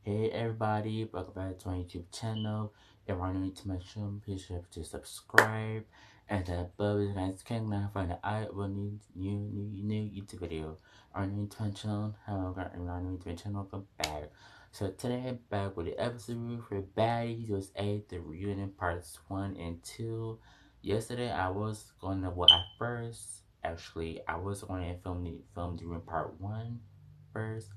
Hey everybody, welcome back to my YouTube channel. If you're new to my channel, please remember to subscribe and that bell is notification for the I will need new YouTube video. Are new to my channel? Hello, are new to my channel? Welcome back. So today I'm back with the episode review for Baddies. It was the reunion parts 1 and 2. Yesterday I was going to I was going to film the reunion part 1 first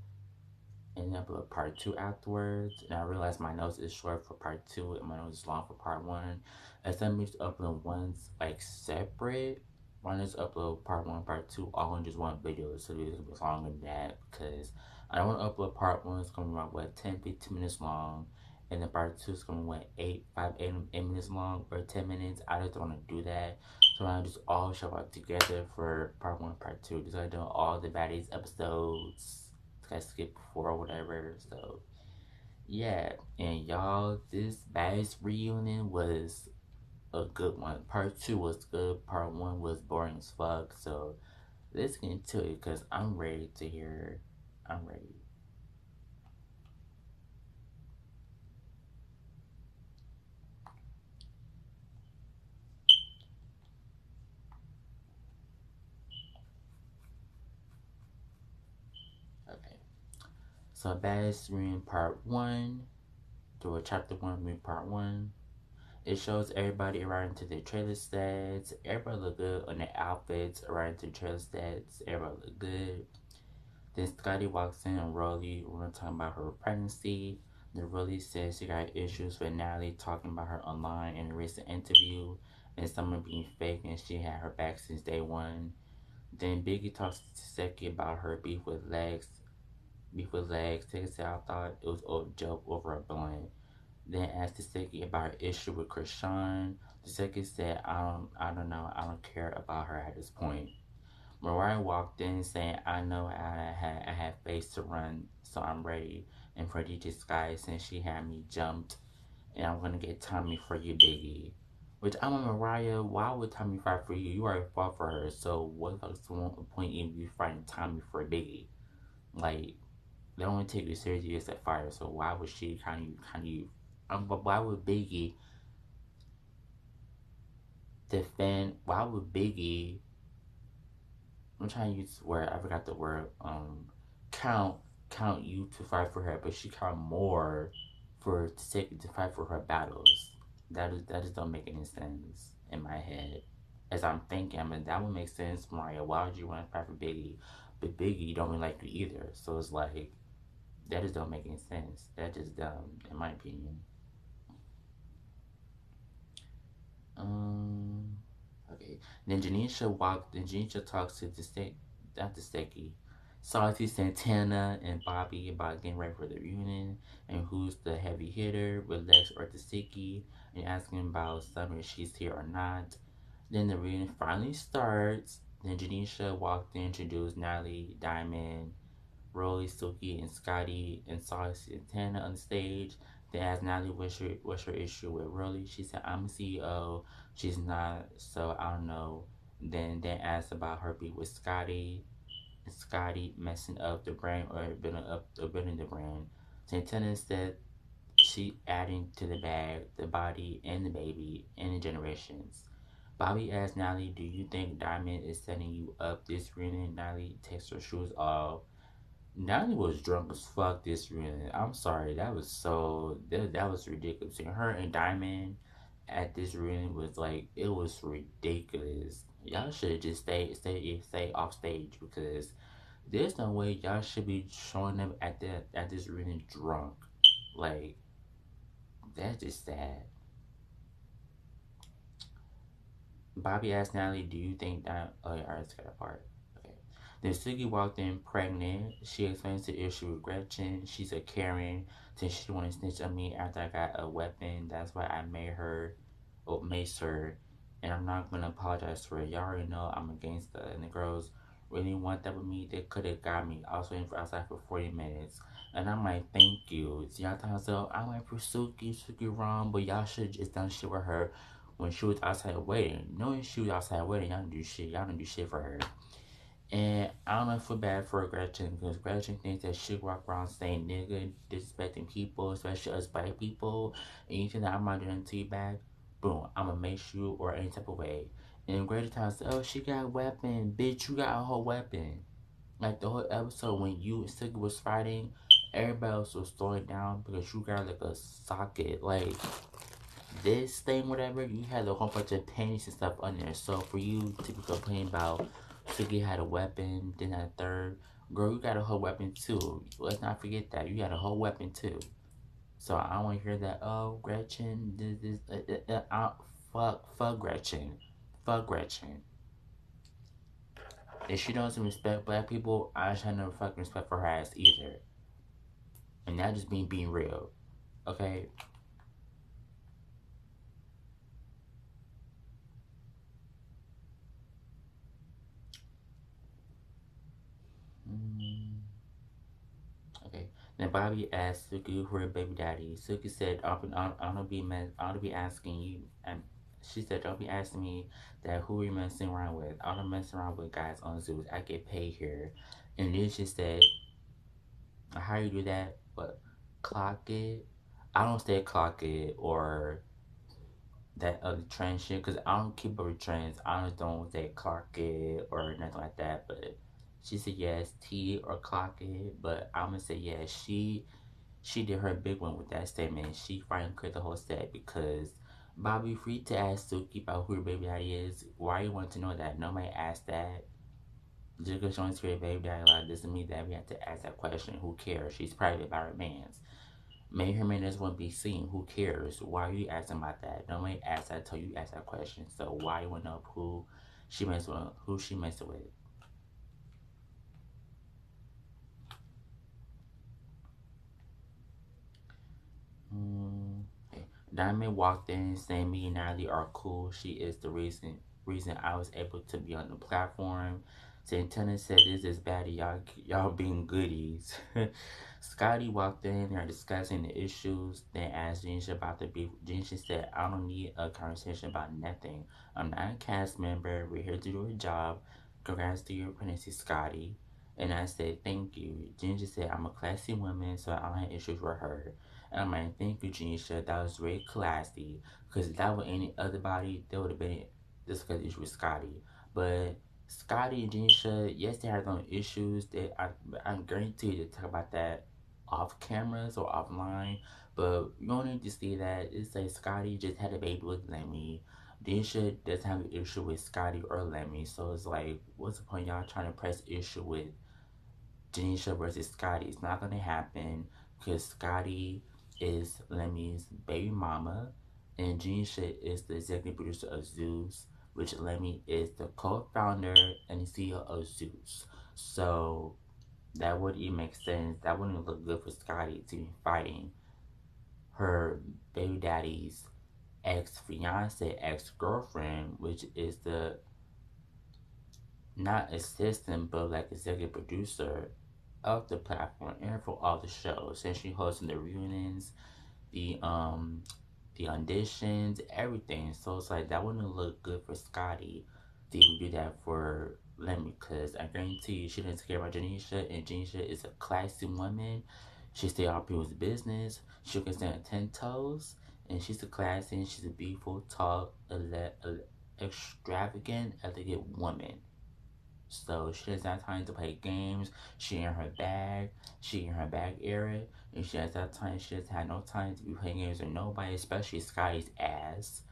and then upload part two afterwards. And I realized my notes is short for part two and my notes is long for part one. Instead of me to upload ones like separate, why not just upload part one, part two, all in just one video so it's gonna be longer than that because I don't want to upload part one, it's gonna be about what 10, 15 minutes long. And then part two is gonna be what 8 minutes long or 10 minutes. I just don't want to do that. So I just all show up together for part one, part two. Just like doing all the Baddies episodes. I skipped before or whatever. So yeah, and y'all, this Baddies reunion was a good one. Part two was good. Part one was boring as fuck. So let's get into it because I'm ready to hear. I'm ready. Okay. So Baddies reunion part one. To a chapter one, reunion part one. It shows everybody arriving to their trailer stats. Everybody look good on their outfits, arriving to the trailer stats. Everybody look good. Then Scotty walks in and Rolly, we're talking about her pregnancy. Then Rolly says she got issues with Natalie talking about her online in a recent interview and someone being fake and she had her back since day one. Then Biggie talks to Seki about her beef with Legs. Seki said I thought it was a joke over a blunt. Then asked Seki about her issue with Krishan. Seki said I don't know, I don't care about her at this point. Mariah walked in saying, I know I had face to run, so I'm ready. And for DJ's guy, since she had me jumped, and I'm gonna get Tommy for you, Biggie. Which I'm a Mariah, why would Tommy fight for you? You already fought for her, so what the fuck's the point in you fighting Tommy for Biggie? Like, they don't even take you seriously as a fighter, so why would she but why would Biggie why would Biggie I'm trying to use the word. I forgot the word. Count count you to fight for her, but she count more for to fight for her battles. That just don't make any sense in my head. As I'm thinking, I mean that would make sense, Maria. Why would you want to fight for Biggie? But Biggie don't really like you either. So it's like that just don't make any sense. That just dumb, in my opinion. Um. Okay. Then Janisha talks to the state, not the Seki. Salty Santana and Bobby about getting ready for the reunion and who's the heavy hitter with Lex or Tasiki and asking about Summer if she's here or not. Then the reunion finally starts. Then Janisha walked in, introduced Natalie, Diamond, Rolly, Suki, and Scotty and saw Santana on the stage. They asked Natalie what's her issue with Rolly. She said, I'm a CEO. She's not, so I don't know. Then asked about her beef with Scotty messing up the brand or building the brand. Santana said she adding to the bag, the body, and the baby, and the generations. Bobby asked Natalie, do you think Diamond is setting you up this reunion? Natalie takes her shoes off. Natalie was drunk as fuck this reunion. I'm sorry, that was ridiculous. And her and Diamond at this reunion was like it was ridiculous. Y'all should have just stay off stage because there's no way y'all should be showing up at this reunion drunk. Like that's just sad. Bobby asked Natalie, "Do you think that?" Oh yeah, I already got a part. Okay. Then Sugi walked in pregnant. She explains the issue with Gretchen. She's a Karen since she wanted to snitch on me after I got a weapon. That's why I made her, or maced her. And I'm not gonna apologize for it. Y'all already know I'm against that. And the girls really want that with me. They could have got me. I was waiting for outside for 40 minutes. And I'm like, thank you. So y'all thought so I might pursue Suki wrong, but y'all should just done shit with her when she was outside waiting. Knowing she was outside waiting, y'all didn't do shit. Y'all didn't do shit for her. And I don't feel bad for Gretchen because Gretchen thinks that she walk around saying nigga, disrespecting people, especially us black people. And you think that I'm not doing to you back, boom, I'm gonna make you or any type of way. And Gretchen tells, oh, she got a weapon. Bitch, you got a whole weapon. Like the whole episode when you and Siggy was fighting, everybody else was throwing down because you got like a socket. Like this thing, whatever, you had a whole bunch of panties and stuff on there. So for you to be complaining about Suki had a weapon, then had a third, girl, you got a whole weapon too. Let's not forget that you got a whole weapon too. So I don't want to hear that. Oh, Gretchen, fuck Gretchen, fuck Gretchen. If she doesn't respect black people, I should no fucking respect for her ass either. And that just being real, okay? Mm. Okay. Then Bobby asked Suki who her baby daddy. Suki said, I'll be asking you." And she said, "Don't be asking me that. Who are you messing around with? I don't mess around with guys on Zeus. I get paid here." And then she said, "How you do that? But clock it." I don't say clock it or that other trend shit because I don't keep up with trends. I just don't say clock it or nothing like that. But she said yes, T or clock it. But I'm gonna say yes. She did her big one with that statement. She finally cleared the whole set because Bobby free to ask Suki about who her baby daddy is. Why you want to know that? Nobody asked that. Just because she wants to hear baby daddy like doesn't mean that we have to ask that question. Who cares? She's private about her man's. Maybe her man doesn't want to be seen. Who cares? Why are you asking about that? Nobody asked that until you ask that question. So why you want to know who she messing with? Mm. Diamond walked in saying me and Natalie are cool. She is the reason I was able to be on the platform. Santana said this is bad. Y'all being goodies. Scotty walked in. They're discussing the issues. Then asked Jenisha about the beef. Jenisha said, I don't need a conversation about nothing. I'm not a cast member. We're here to do a job. Congrats to your pregnancy, Scotty. And I said, thank you. Jenisha said, I'm a classy woman, so I don't have issues with her. And I'm like, thank you, Janisha. That was very classy. Because if that were any other body, there would have been just because issue with Scotty. But Scotty and Janisha, yes, they had their own issues. I guarantee you to talk about that off cameras or offline. But you don't need to see that. It's like Scotty just had a baby with Lemmy. Janisha doesn't have an issue with Scotty or Lemmy. So it's like, what's the point y'all trying to press issue with Janisha versus Scotty? It's not gonna happen because Scotty is Lemmy's baby mama, and Janisha is the executive producer of Zeus, which Lemmy is the co-founder and CEO of Zeus. So that wouldn't even make sense. That wouldn't look good for Scotty to be fighting her baby daddy's ex fiance, ex girlfriend, which is the not assistant but like executive producer of the platform and for all the shows. Since she hosting the reunions, the um the auditions, everything. So it's like that wouldn't look good for Scotty to even do that for Lemmy because I guarantee you she doesn't care about Janisha and Janisha is a classy woman. She stay out people's business. She can stand on 10 toes and she's a classy and she's a beautiful, tall, extravagant, elegant woman. So she doesn't have time to play games. She in her bag. She in her bag area. And she has that time. She doesn't have no time to be playing games with nobody, especially Scotty's ass.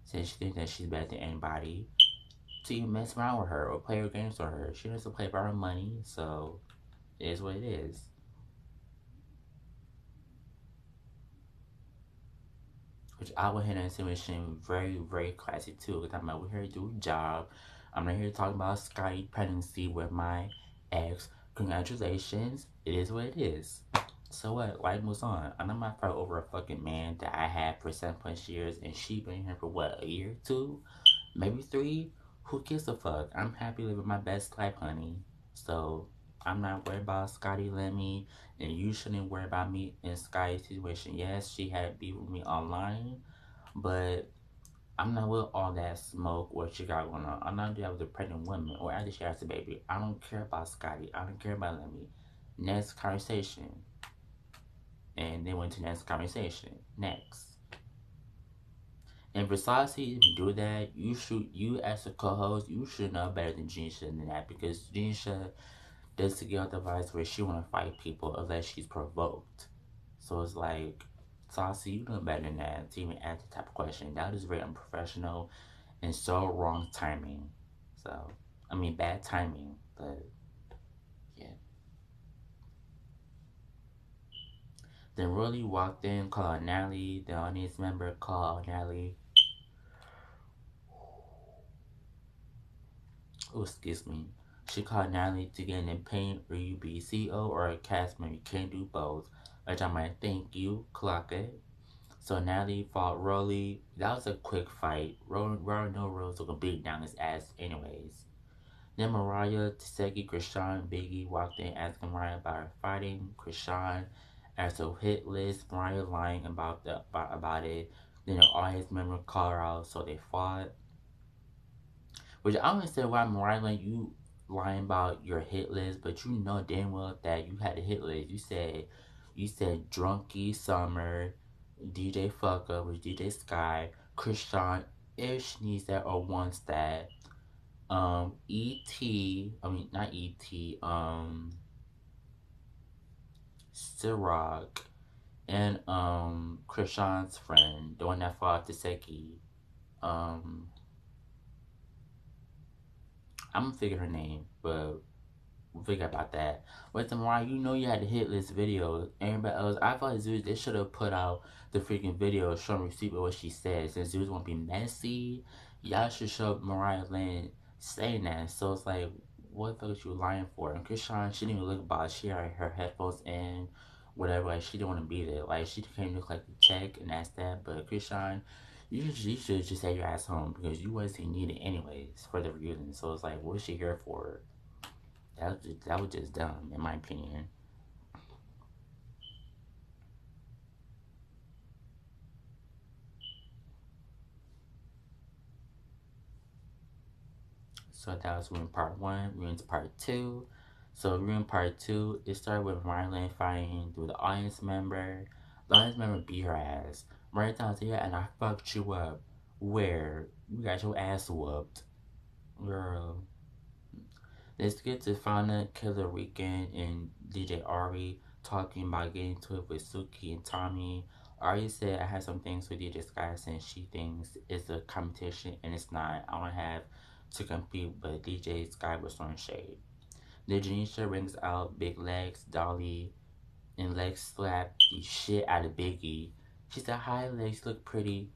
Since she thinks that she's better than anybody. To even mess around with her or play her games with her. She doesn't play for her money. So it is what it is. Which I went ahead and say was very, very classy too. Because I'm like, we're here to do a job. I'm not here to talk about Scotty pregnancy with my ex. Congratulations. It is what it is. So what? Life moves on. I'm not gonna fight over a fucking man that I had for 7+ years and she been here for what, a year, two, maybe three? Who gives a fuck? I'm happy living my best life, honey. So I'm not worried about Scotty Lemmy, and you shouldn't worry about me in Scotty's situation. Yes, she had beef with me online, but I'm not with all that smoke or she got going on. I'm not doing that with a pregnant woman or after she has a baby. I don't care about Scotty. I don't care about Lemmy. Next conversation. And they went to next conversation. Next. And precisely if you do that, you as a co-host, you should know better than Janisha than that because Janisha does get out the device where she wanna fight people unless she's provoked. So it's like, Saucy, you know better than that to even ask the type of question. That is very unprofessional and so wrong timing. So, I mean, bad timing, but yeah. Then Rolly walked in, called Natalie. The audience member called Natalie. Oh, excuse me. She called Natalie to get an paint or you be CEO or a cast member. You can't do both. Which I'm like, thank you, clock it. So Natalie fought Rolly. That was a quick fight. Rolly no Rose took a beat down his ass anyways. Then Mariah, Taseki, Krishan, Biggie walked in asking Mariah about her fighting. Krishan asked her hit list. Mariah lying about it. Then the audience member called her out, so they fought. Which I don't understand why Mariah you lying about your hit list, but you know damn well that you had a hit list. You said Drunky Summer, DJ Fucker with DJ Sky, Krishan if she needs that or wants that. I mean not ET, Ciroc and Krishan's friend, the one that fought Taseki. Um I'm gonna figure her name, but we'll figure about that. With Mariah, you know you had the hit list video. Everybody else, I thought Zeus they should have put out the freaking video showing receipt of what she said. Since Zeus won't be messy, y'all should show Mariah Lynn saying that. So it's like, what the fuck is you lying for? And Krishan, she didn't even look about it. She had her headphones in, whatever. Like she didn't want to be there. Like she came to collect the check and that's that. But Krishan, you should just take your ass home because you wasn't needed anyways for the reunion. So it's like, what's she here for? That was just dumb, in my opinion. So that was Rune Part 1. Rune's Part 2. So Rune Part 2, it started with Marlon fighting through the audience member. The audience member beat her ass. Right down to here, and I fucked you up. Where? You got your ass whooped. Girl. Let's get to Fauna, Killer Weekend, and DJ Ari talking about getting to it with Suki and Tommy. Ari said, I had some things with DJ Sky since she thinks it's a competition and it's not. I don't have to compete, but DJ Sky was throwing shade. Then Janisha rings out Big Legs, Dolly, and Legs slap the shit out of Biggie. She said, hi, Legs, look pretty.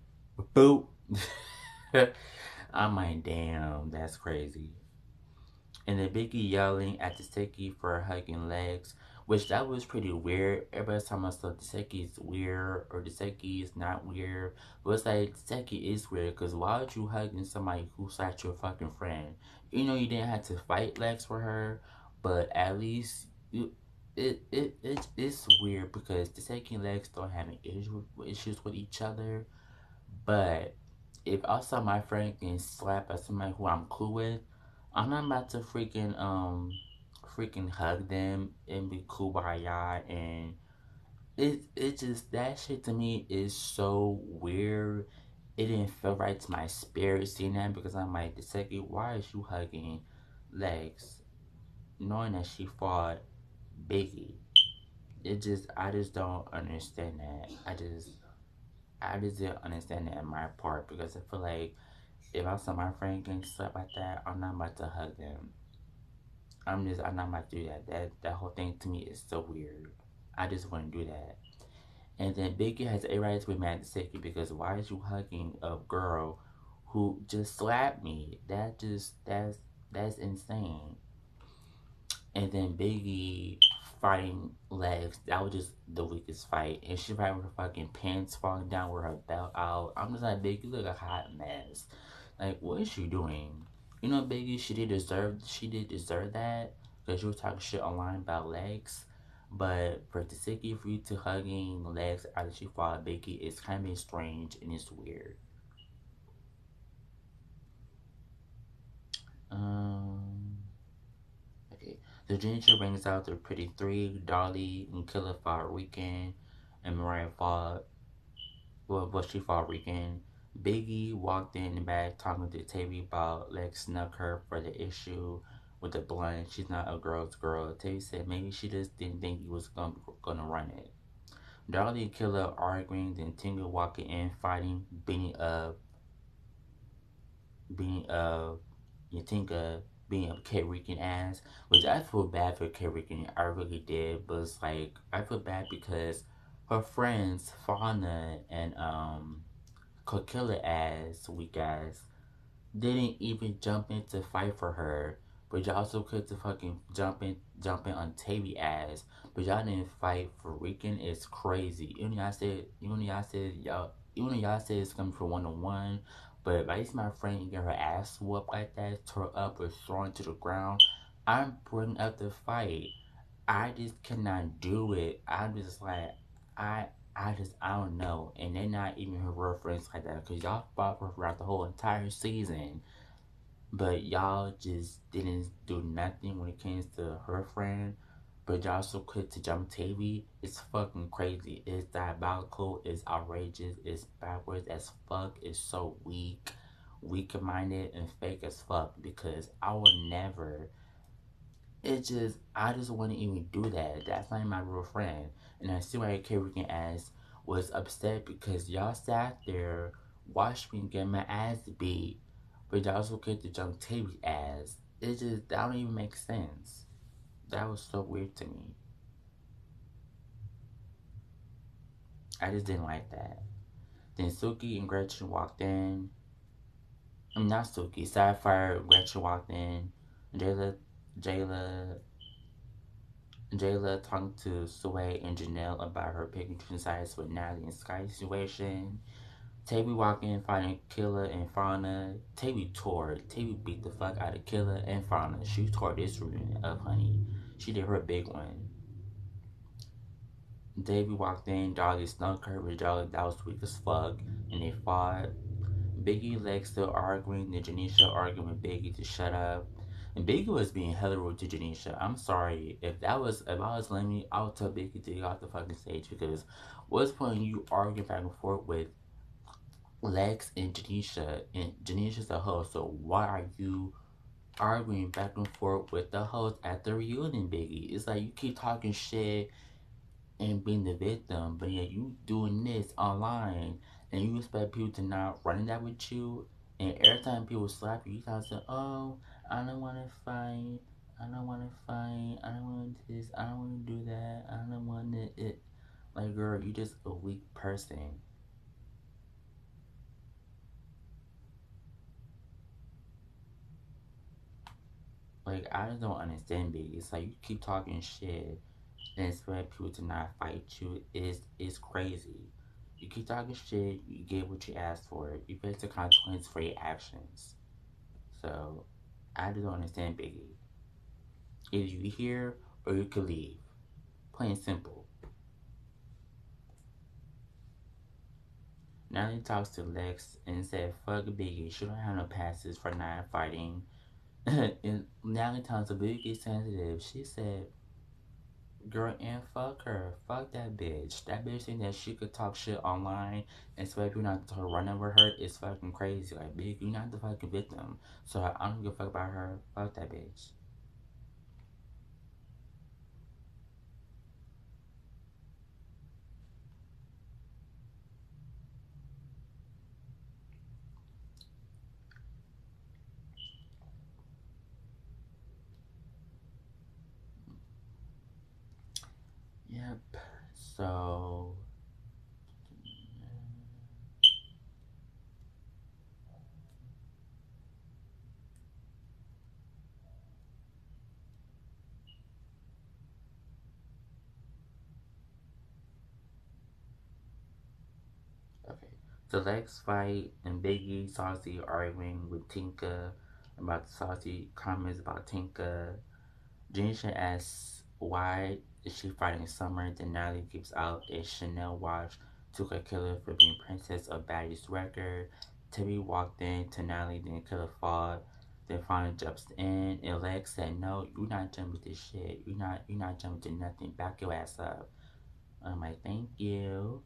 Boop. I'm like, damn, that's crazy. And then Biggie yelling at Taseki for hugging legs, which that was pretty weird. Everybody's talking about stuff. Taseki is weird or Taseki is not weird. But it's like Taseki is weird because why would you hugging somebody who's like your fucking friend? You know you didn't have to fight legs for her, but at least it's weird because Taseki and legs don't have issues with each other. But if I saw my friend getting slapped by somebody who I'm cool with, I'm not about to freaking hug them and be cool by y'all and it just that shit to me is so weird. It didn't feel right to my spirit seeing that because I'm like the second why is you hugging legs knowing that she fought Biggie? I just don't understand that. I just didn't understand that in my part because I feel like if I saw my friend getting slapped like that, I'm not about to hug them. I'm not about to do that. That whole thing to me is so weird. I just wouldn't do that. And then Biggie has a right to be mad at Seki because why is you hugging a girl who just slapped me? That's insane. And then Biggie fighting legs, that was just the weakest fight. And she fighting with her fucking pants falling down with her belt out. I'm just like, Biggie, you look a hot mess. Like, what is she doing? You know, Biggie, she did deserve that because she was talking shit online about legs. But for Tasiki, for you to hugging legs after she fought Biggie, it's kind of strange and it's weird. Um, okay. The Ginger brings out the Pretty Three, Dolly and Killer fought Weekend, and Mariah fought, well, she fought Weekend. Biggie walked in the back talking to Tavy about Lex snuck her for the issue with the blunt. She's not a girl's girl. Tavy said maybe she just didn't think he was gonna run it. Dolly and Killer arguing, then Tingle walking in, fighting, being Yatinka being a K Rican ass, which I feel bad for K Rican. I really did, but it's like I feel bad because her friends Fauna and Kokilla ass weak ass didn't even jump in to fight for her. But y'all so quick to fucking jump in on Tavy ass. But y'all didn't fight for Rican. It's crazy. Even though y'all said it's coming for 1-on-1. But if I see my friend and get her ass whooped like that, tore up or thrown to the ground, I'm bringing up the fight. I just cannot do it. I'm just like I I don't know. And they're not even her real friends like that because y'all fought for her throughout the whole entire season. But y'all just didn't do nothing when it came to her friend. But y'all so quick to jump Tavy. It's fucking crazy. It's diabolical. It's outrageous. It's backwards as fuck. It's so weak minded, and fake as fuck. Because I would never. I just wouldn't even do that. That's not my real friend. And I see why K-Rican ass was upset because y'all sat there, watched me get my ass beat, but y'all also get to jump Tavy's ass. That don't even make sense. That was so weird to me. I just didn't like that. Then Suki and Gretchen walked in. I'm not Suki. Sapphire and Gretchen walked in. Jayla, Jayla Jayla talked to Sway and Janelle about her picking sides with Natalie and Sky situation. Tavy walked in fighting Killer and Fauna. Tavy beat the fuck out of Killer and Fauna. She tore this reunion up, honey. She did her big one. Davy walked in, Dolly snuck her, but Dolly that was weak as fuck, and they fought. Biggie and Lex still arguing, then Janisha arguing with Biggie to shut up. And Biggie was being hella rude to Janisha. I'm sorry. If I was Lemmy, I would tell Biggie to get off the fucking stage because what's the point of you arguing back and forth with Lex and Janisha? And Janisha's a host, so why are you arguing back and forth with the host at the reunion, Biggie? It's like you keep talking shit and being the victim, but yeah, you doing this online and you expect people to not run that with you. And every time people slap you, you start saying, "Oh, I don't want to fight. I don't want to fight. I don't want this. I don't want to do that. I don't want it." Like, girl, you just a weak person. Like, I just don't understand it. It's like you keep talking shit and expect people to not fight you is crazy. You keep talking shit, you get what you asked for. You face the consequence for your actions. So I just don't understand Biggie. Either you here or you can leave. Plain and simple. Now he talks to Lex and said, fuck Biggie, she don't have no passes for not fighting. And now he talks to Biggie sensitive. She said, girl, and fuck her. Fuck that bitch. That bitch think that she could talk shit online and expect you not to run over her is fucking crazy. Like, bitch, you're not the fucking victim. So I don't give a fuck about her. Fuck that bitch. Yep. So okay. So Lex fight and Biggie Saucy arguing with Tinka about the Saucy comments about Tinka. Janisha asks why is she fighting Summer, then Natalie gives out a Chanel watch to a killer for being princess of Baddies record. Timmy walked in to Natalie, then killer fought. Then finally jumps in, and Lex said, "No, you're not jumping to shit. You're not jumping to nothing. Back your ass up." I'm like, "Thank you."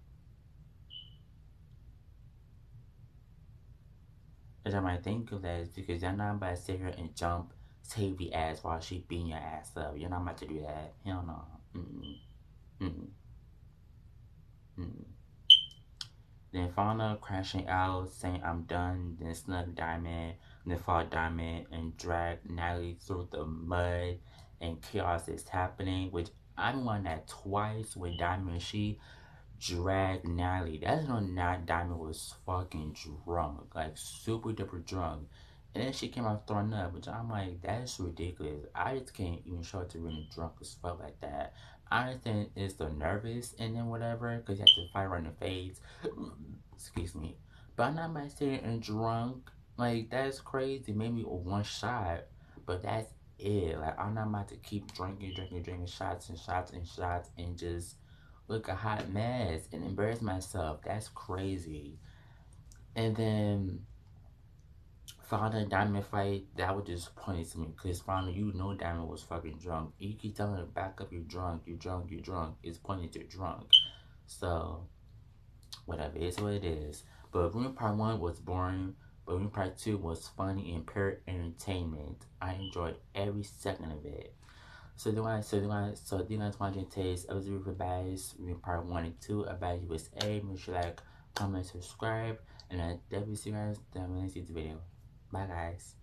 And I'm like, "Thank you, Lex, because you're not about to sit here and jump Tavy ass while she beating your ass up. You're not about to do that. Hell no. Mm-mm. Mm-mm. Mm-mm. Then Fauna crashing out, saying I'm done, then snug Diamond, then fought Diamond and dragged Natalie through the mud and chaos is happening, which I'm on that twice with Diamond. She dragged Natalie. That's when not Diamond was fucking drunk, like super duper drunk. And then she came out throwing up, which I'm like, that's ridiculous. I just can't even show it to really drunk as fuck like that. I understand it's the nervous and then whatever, because you have to fight right in the face. Excuse me. But I'm not about sitting and drunk. Like, that's crazy. Maybe one shot, but that's it. Like, I'm not about to keep drinking shots and shots and shots and just look a hot mess and embarrass myself. That's crazy. And then Fonda and Diamond fight, that was just funny to me because Fonda, you know Diamond was fucking drunk. You keep telling her, back up, you're drunk, you're drunk, you're drunk. It's pointing to drunk. So, whatever, it's what it is. But Room Part 1 was boring, but Room Part 2 was funny and pure entertainment. I enjoyed every second of it. So do you guys want to taste episode for Baddies, part 1 and 2 about USA? Make sure like, comment, subscribe, and I definitely see you guys in the next video. Bye guys.